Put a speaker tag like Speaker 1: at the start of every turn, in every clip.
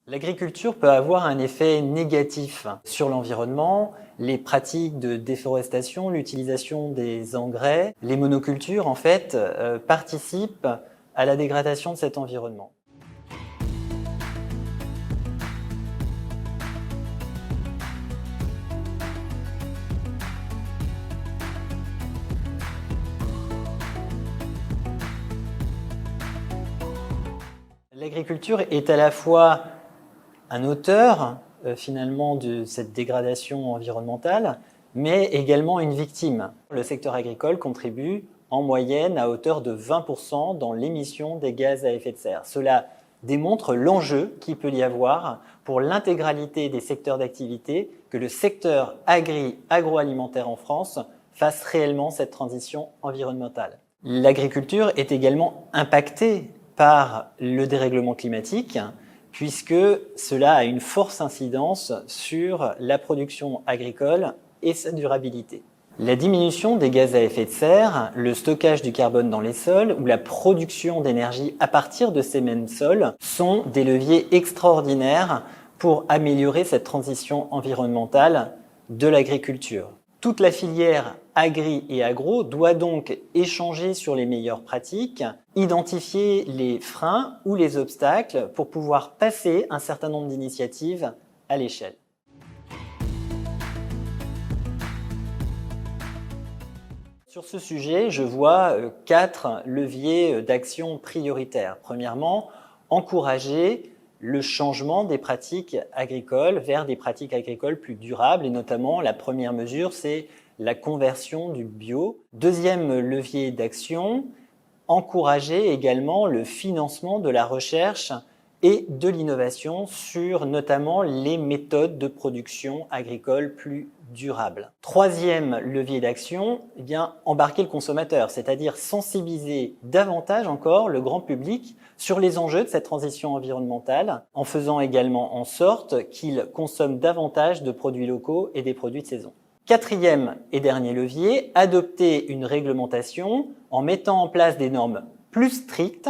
Speaker 1: L'agriculture peut avoir un effet négatif sur l'environnement, les pratiques de déforestation, l'utilisation des engrais, les monocultures en fait participent à la dégradation de cet environnement. L'agriculture est à la fois un auteur finalement de cette dégradation environnementale, mais également une victime. Le secteur agricole contribue en moyenne à hauteur de 20% dans l'émission des gaz à effet de serre. Cela démontre l'enjeu qu'il peut y avoir pour l'intégralité des secteurs d'activité que le secteur agroalimentaire en France fasse réellement cette transition environnementale. L'agriculture est également impactée par le dérèglement climatique, puisque cela a une forte incidence sur la production agricole et sa durabilité. La diminution des gaz à effet de serre, le stockage du carbone dans les sols ou la production d'énergie à partir de ces mêmes sols sont des leviers extraordinaires pour améliorer cette transition environnementale de l'agriculture. Toute la filière agri et agro doit donc échanger sur les meilleures pratiques, identifier les freins ou les obstacles pour pouvoir passer un certain nombre d'initiatives à l'échelle. Sur ce sujet, je vois 4 leviers d'action prioritaires. Premièrement, encourager le changement des pratiques agricoles vers des pratiques agricoles plus durables et notamment la première mesure, c'est la conversion du bio. Deuxième levier d'action, encourager également le financement de la recherche et de l'innovation sur notamment les méthodes de production agricole plus durables. Troisième levier d'action, embarquer le consommateur, c'est-à-dire sensibiliser davantage encore le grand public sur les enjeux de cette transition environnementale, en faisant également en sorte qu'il consomme davantage de produits locaux et des produits de saison. Quatrième et dernier levier, adopter une réglementation en mettant en place des normes plus strictes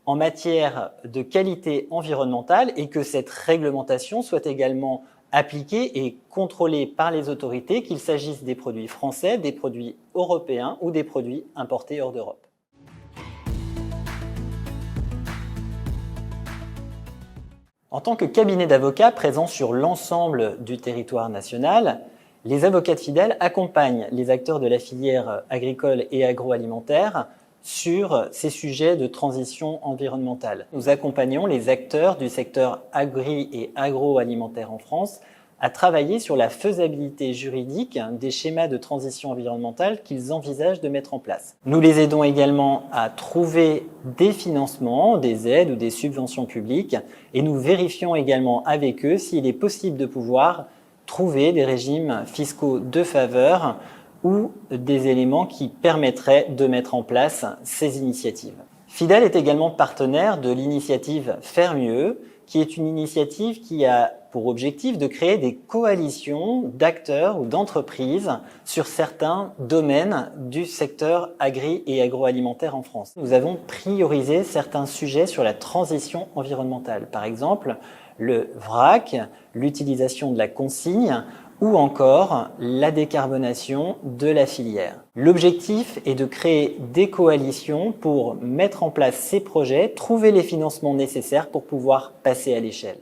Speaker 1: en matière de qualité environnementale et que cette réglementation soit également appliquée et contrôlée par les autorités, qu'il s'agisse des produits français, des produits européens ou des produits importés hors d'Europe. En tant que cabinet d'avocats présent sur l'ensemble du territoire national, les avocats de Fidèle accompagnent les acteurs de la filière agricole et agroalimentaire sur ces sujets de transition environnementale. Nous accompagnons les acteurs du secteur agri et agroalimentaire en France à travailler sur la faisabilité juridique des schémas de transition environnementale qu'ils envisagent de mettre en place. Nous les aidons également à trouver des financements, des aides ou des subventions publiques et nous vérifions également avec eux s'il est possible de pouvoir trouver des régimes fiscaux de faveur ou des éléments qui permettraient de mettre en place ces initiatives. Fidèle est également partenaire de l'initiative Faire Mieux, qui est une initiative qui a pour objectif de créer des coalitions d'acteurs ou d'entreprises sur certains domaines du secteur agri et agroalimentaire en France. Nous avons priorisé certains sujets sur la transition environnementale, par exemple le vrac, l'utilisation de la consigne ou encore la décarbonation de la filière. L'objectif est de créer des coalitions pour mettre en place ces projets, trouver les financements nécessaires pour pouvoir passer à l'échelle.